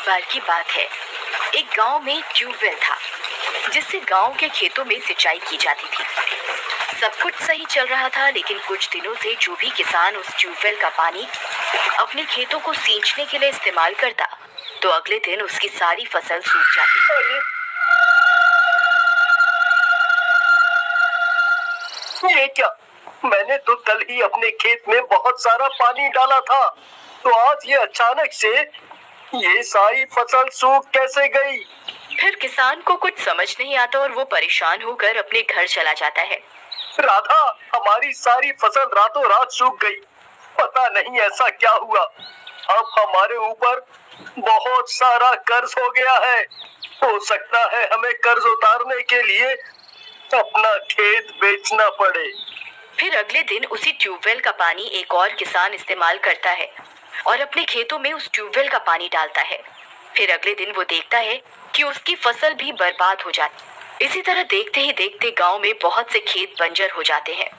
बार की बात है। एक गांव में एक ट्यूबवेल था जिससे गांव के खेतों में सिंचाई की जाती थी। सब कुछ सही चल रहा था, लेकिन कुछ दिनों से जो भी किसान उस ट्यूबवेल का पानी अपने खेतों को सींचने के लिए इस्तेमाल करता, तो अगले दिन उसकी सारी फसल सूख जाती। ये क्या? मैंने तो कल ही अपने खेत में बहुत सारा पानी डाला था, तो आज ये अचानक से ये सारी फसल सूख कैसे गई? फिर किसान को कुछ समझ नहीं आता और वो परेशान होकर अपने घर चला जाता है। राधा, हमारी सारी फसल रातों रात सूख गई। पता नहीं ऐसा क्या हुआ। अब हमारे ऊपर बहुत सारा कर्ज हो गया है। हो सकता है हमें कर्ज उतारने के लिए अपना खेत बेचना पड़े। फिर अगले दिन उसी ट्यूबवेल का पानी एक और किसान इस्तेमाल करता है और अपने खेतों में उस ट्यूबवेल का पानी डालता है। फिर अगले दिन वो देखता है कि उसकी फसल भी बर्बाद हो जाती। इसी तरह देखते ही देखते गांव में बहुत से खेत बंजर हो जाते हैं।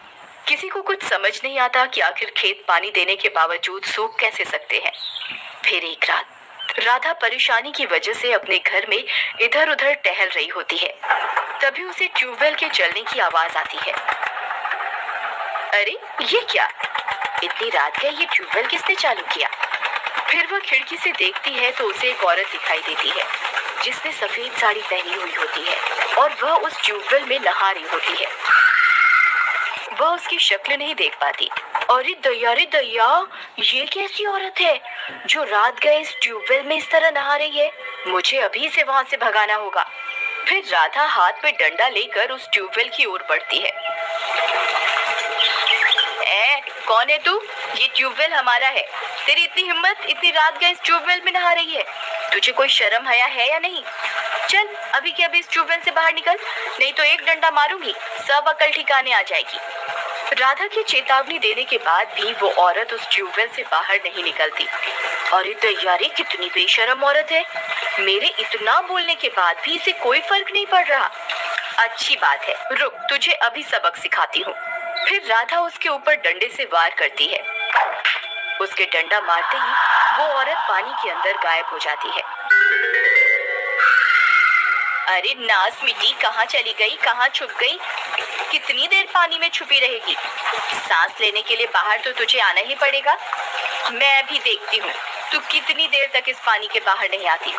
किसी को कुछ समझ नहीं आता कि आखिर खेत पानी देने के बावजूद सूख कैसे सकते हैं। फिर एक रात राधा परेशानी की वजह से अपने घर में इधर उधर टहल रही होती है। तभी उसे ट्यूबवेल के चलने की आवाज आती है। अरे ये क्या? इतनी रात गई, ये ट्यूबवेल किसने चालू किया? फिर वह खिड़की से देखती है तो उसे एक औरत दिखाई देती है जिसने सफेद साड़ी पहनी हुई होती है और वह उस ट्यूबवेल में नहा रही होती है। वह उसकी शक्ल नहीं देख पाती। अरे दैया, ये कैसी औरत है जो रात गए इस ट्यूबवेल में इस तरह नहा रही है? मुझे अभी से वहां से भगाना होगा। फिर राधा हाथ में डंडा लेकर उस ट्यूबवेल की ओर बढ़ती है। कौन है तू? ये ट्यूबवेल हमारा है। तेरी इतनी हिम्मत, इतनी रात गए इस ट्यूबवेल में नहा रही है? तुझे कोई शर्म हया है या नहीं? चल अभी के अभी इस ट्यूबवेल से बाहर निकल, नहीं तो एक डंडा मारूंगी, सब अकल ठिकाने आ जाएगी। राधा की चेतावनी देने के बाद भी वो औरत उस ट्यूबवेल से बाहर नहीं निकलती। अरे दैयारी, कितनी बेशरम औरत है। मेरे इतना बोलने के बाद भी इसे कोई फर्क नहीं पड़ रहा। अच्छी बात है, रुक, तुझे अभी सबक सिखाती हूँ। फिर राधा उसके ऊपर डंडे से वार करती है। उसके डंडा मारते ही वो औरत पानी के अंदर गायब हो जाती है। अरे नास मिट्टी, कहाँ चली गई, कहाँ छुप गई? कितनी देर पानी में छुपी रहेगी? सांस लेने के लिए बाहर तो तुझे आना ही पड़ेगा। मैं भी देखती हूँ तू कितनी देर तक इस पानी के बाहर नहीं आती।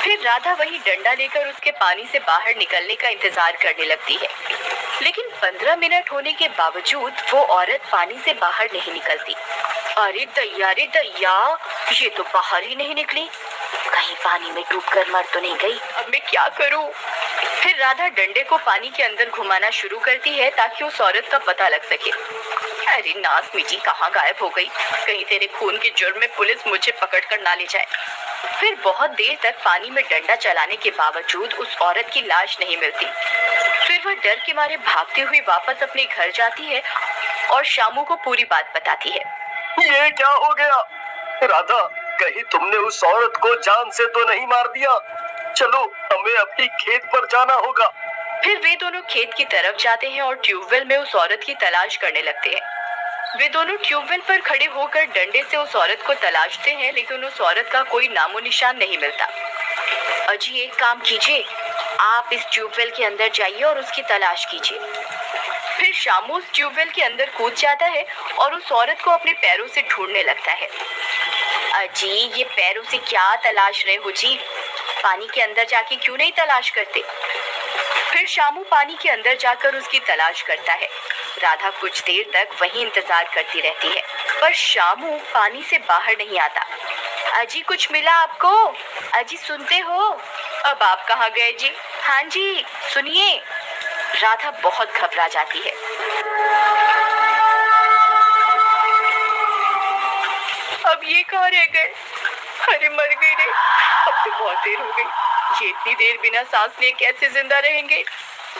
फिर राधा वही डंडा लेकर उसके पानी से बाहर निकलने का इंतजार करने लगती है, लेकिन 15 मिनट होने के बावजूद वो औरत पानी से बाहर नहीं निकलती। अरे दैया, ये तो बाहर ही नहीं निकली। कहीं पानी में डूबकर मर तो नहीं गई? अब मैं क्या करूं? फिर राधा डंडे को पानी के अंदर घुमाना शुरू करती है ताकि उस औरत का पता लग सके। अरे नास मिटी, कहाँ गायब हो गई? कहीं तेरे खून के जुर्म में पुलिस मुझे पकड़ कर ना ले जाए। फिर बहुत देर तक पानी में डंडा चलाने के बावजूद उस औरत की लाश नहीं मिलती। फिर वह डर के मारे भागती हुई वापस अपने घर जाती है और शामू को पूरी बात बताती है। ये क्या हो गया? राधा, कहीं तुमने उस औरत को जान से तो नहीं मार दिया? चलो, हमें अपनी खेत पर जाना होगा। फिर वे दोनों खेत की तरफ जाते हैं और ट्यूबवेल में उस औरत की तलाश करने लगते हैं। वे दोनों ट्यूबवेल पर खड़े होकर डंडे से उस औरत को तलाशते हैं, लेकिन उस औरत का कोई नामो निशान नहीं मिलता। अजी, एक काम कीजिए, आप इस ट्यूबवेल के अंदर जाइए और उसकी तलाश कीजिए। फिर शामू उस ट्यूबवेल के अंदर कूद जाता है और उस औरत को अपने पैरों से ढूंढने लगता है। अजी, ये पैरों से क्या तलाश रहे हो जी? पानी के अंदर जाके क्यों नहीं तलाश करते? फिर शामू पानी के अंदर जाकर उसकी तलाश करता है। राधा कुछ देर तक वहीं इंतजार करती रहती है, पर शामू पानी से बाहर नहीं आता। अजी, कुछ मिला आपको? अजी, सुनते हो? अब आप कहाँ गए जी? हाँ जी, सुनिए। राधा बहुत घबरा जाती है। अब ये कहाँ रह गए? अरे मर गई रे, अब तो बहुत देर हो गई। ये इतनी देर बिना सांस लिए कैसे जिंदा रहेंगे?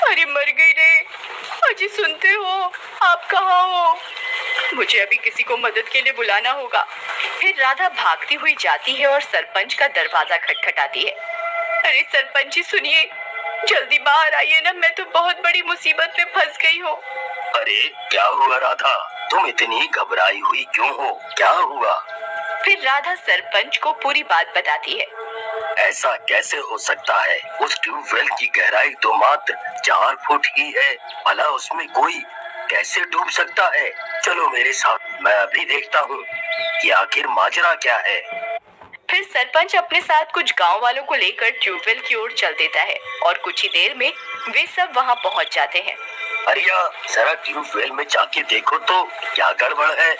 अरे मर गई रे। अजी, सुनते हो? आप कहाँ हो? मुझे अभी किसी को मदद के लिए बुलाना होगा। फिर राधा भागती हुई जाती है और सरपंच का दरवाजा खटखटाती है। अरे सरपंच जी, सुनिए, जल्दी बाहर आइए ना, मैं तो बहुत बड़ी मुसीबत में फंस गई हूँ। अरे क्या हुआ राधा? तुम इतनी घबराई हुई क्यों हो? क्या हुआ? फिर राधा सरपंच को पूरी बात बताती है। ऐसा कैसे हो सकता है? उस ट्यूबवेल की गहराई तो मात्र 4 फुट ही है। भला उसमें कोई कैसे डूब सकता है? चलो मेरे साथ, मैं अभी देखता हूँ कि आखिर माजरा क्या है। फिर सरपंच अपने साथ कुछ गांव वालों को लेकर ट्यूबवेल की ओर चल देता है और कुछ ही देर में वे सब वहां पहुंच जाते हैं। हरिया, जरा ट्यूबवेल में जाके देखो तो क्या गड़बड़ है।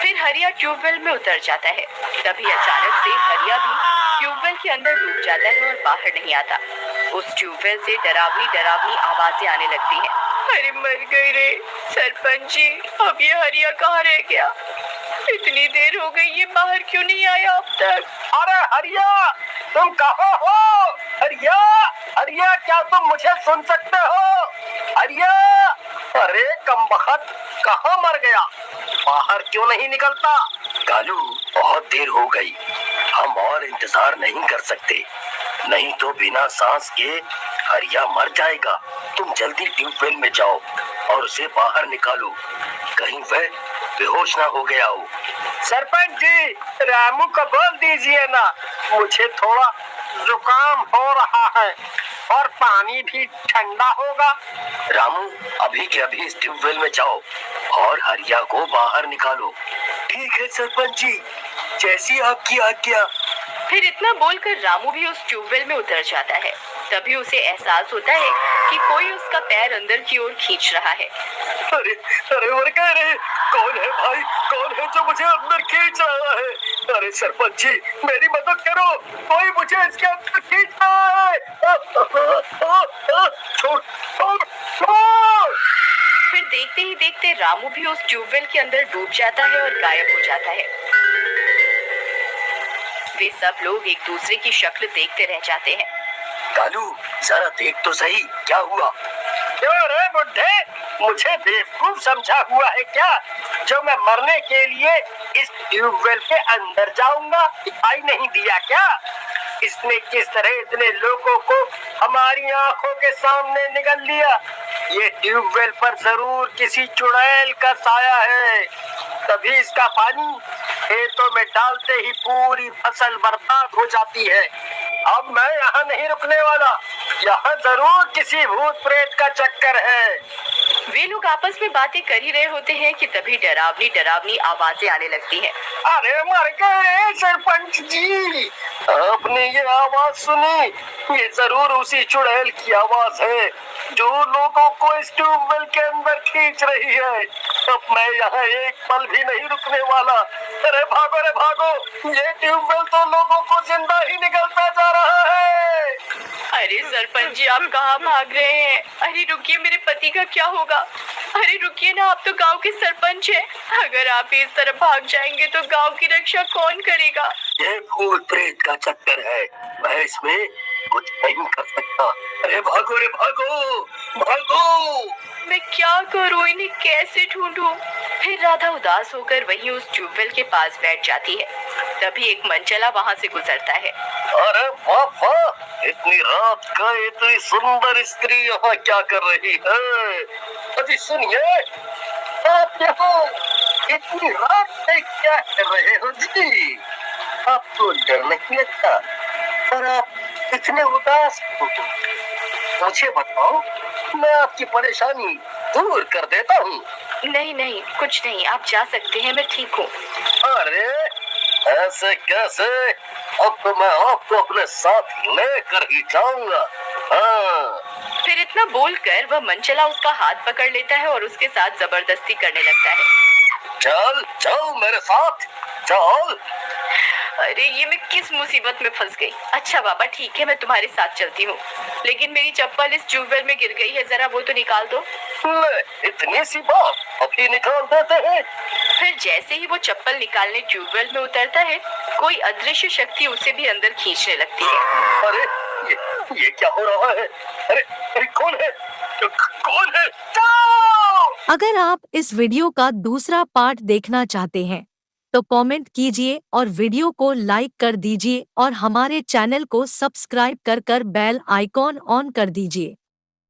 फिर हरिया ट्यूबवेल में उतर जाता है। तभी अचानक से हरिया भी ट्यूबवेल के अंदर डूब जाता है और बाहर नहीं आता। उस ट्यूबवेल से डरावनी डरावनी आवाजें आने लगती हैं। अरे मर गई रे सरपंच जी, अब ये हरिया कहाँ रह गया? इतनी देर हो गई, ये बाहर क्यों नहीं आया अब तक? अरे हरिया, तुम कहाँ हो? हरिया, हरिया, क्या तुम मुझे सुन सकते हो? हरिया, अरे कमबख्त, कहाँ मर गया? बाहर क्यों नहीं निकलता? कालू, बहुत देर हो गई, हम और इंतजार नहीं कर सकते, नहीं तो बिना सांस के हरिया मर जाएगा। तुम जल्दी ट्यूबवेल में जाओ और उसे बाहर निकालो, कहीं वह बेहोश ना हो गया हो। सरपंच जी, रामू को बोल दीजिए ना, मुझे थोड़ा जुकाम हो रहा है और पानी भी ठंडा होगा। रामू, अभी के अभी इस ट्यूबवेल में जाओ और हरिया को बाहर निकालो। ठीक है सरपंच जी, जैसी आपकी आज्ञा। फिर इतना बोलकर रामू भी उस ट्यूबवेल में उतर जाता है। तभी उसे एहसास होता है कि कोई उसका पैर अंदर की ओर खींच रहा है। अरे अरे मर गए रे, कौन है भाई? कौन है जो मुझे अंदर खींच रहा है? अरे सरपंच जी, मेरी मदद करो, कोई मुझे इसके अंदर खींच रहा है। छोड़ छोड़ छोड़। फिर देखते ही देखते रामू भी उस ट्यूबवेल के अंदर डूब जाता है और गायब हो जाता है। वे सब लोग एक दूसरे की शक्ल देखते रह जाते हैं। कालू, जरा देख तो सही, क्या हुआ? क्यों रे बुड्ढे, मुझे बेवकूफ समझा हुआ है क्या, जो मैं मरने के लिए इस ट्यूबवेल के अंदर जाऊंगा? दिखाई नहीं दिया क्या? इसने किस तरह इतने लोगों को हमारी आंखों के सामने निगल लिया? ये ट्यूबवेल पर जरूर किसी चुड़ैल का साया है, तभी इसका पानी खेतों में डालते ही पूरी फसल बर्बाद हो जाती है। अब मैं यहाँ नहीं रुकने वाला, यहाँ जरूर किसी भूत प्रेत का चक्कर है। वे लोग आपस में बातें कर ही रहे होते हैं कि तभी डरावनी डरावनी आवाजें आने लगती हैं। अरे मर गए सरपंच जी, आपने ये आवाज सुनी? ये जरूर उसी चुड़ैल की आवाज है जो लोगों को इस ट्यूबवेल के अंदर खींच रही है। अब मैं यहाँ एक पल भी नहीं रुकने वाला। अरे भागो रे भागो, ये ट्यूबवेल तो लोगों को जिंदा ही निकलता जा रहा है। अरे सरपंच जी, आप कहाँ भाग रहे हैं? अरे रुकिए, मेरे पति का क्या होगा? अरे रुकिए ना, आप तो गांव के सरपंच हैं। अगर आप इस तरफ भाग जाएंगे तो गांव की रक्षा कौन करेगा? ये भूत प्रेत का चक्कर है, मैं इसमें कुछ नहीं कर सकता। अरे भागो रे भागो, भागो। मैं क्या करूं, इन्हें कैसे ढूंढूं? फिर राधा उदास होकर वहीं उस ट्यूबवेल के पास बैठ जाती है। तभी एक मनचला वहां से गुजरता है। अरे वाह वाह, इतनी रात का इतनी सुंदर स्त्री यहाँ क्या कर रही है? अजी सुनिए, आप यहाँ इतनी रात में क्या कर रहे हो जी? आपको डर नहीं लगता? और आप इतने उदास हो, मुझे बताओ, मैं आपकी परेशानी दूर कर देता हूँ। नहीं नहीं, कुछ नहीं, आप जा सकते हैं, मैं ठीक हूँ। अरे ऐसे कैसे? अब तो मैं आपको अपने साथ लेकर ही जाऊंगा। हाँ। फिर इतना बोलकर वह मनचला उसका हाथ पकड़ लेता है और उसके साथ जबरदस्ती करने लगता है। चल चल मेरे साथ, चल। अरे ये मैं किस मुसीबत में फंस गई। अच्छा बाबा ठीक है, मैं तुम्हारे साथ चलती हूँ, लेकिन मेरी चप्पल इस ट्यूबवेल में गिर गई है, जरा वो तो निकाल दो। ले, इतनी सी बात, अभी निकाल देते हैं। फिर जैसे ही वो चप्पल निकालने ट्यूबवेल में उतरता है, कोई अदृश्य शक्ति उसे भी अंदर खींचने लगती है। अरे ये क्या हो रहा है? अरे अरे कौन है? कौन है? अगर आप इस वीडियो का दूसरा पार्ट देखना चाहते हैं तो कमेंट कीजिए और वीडियो को लाइक कर दीजिए और हमारे चैनल को सब्सक्राइब कर बेल आइकॉन ऑन कर दीजिए।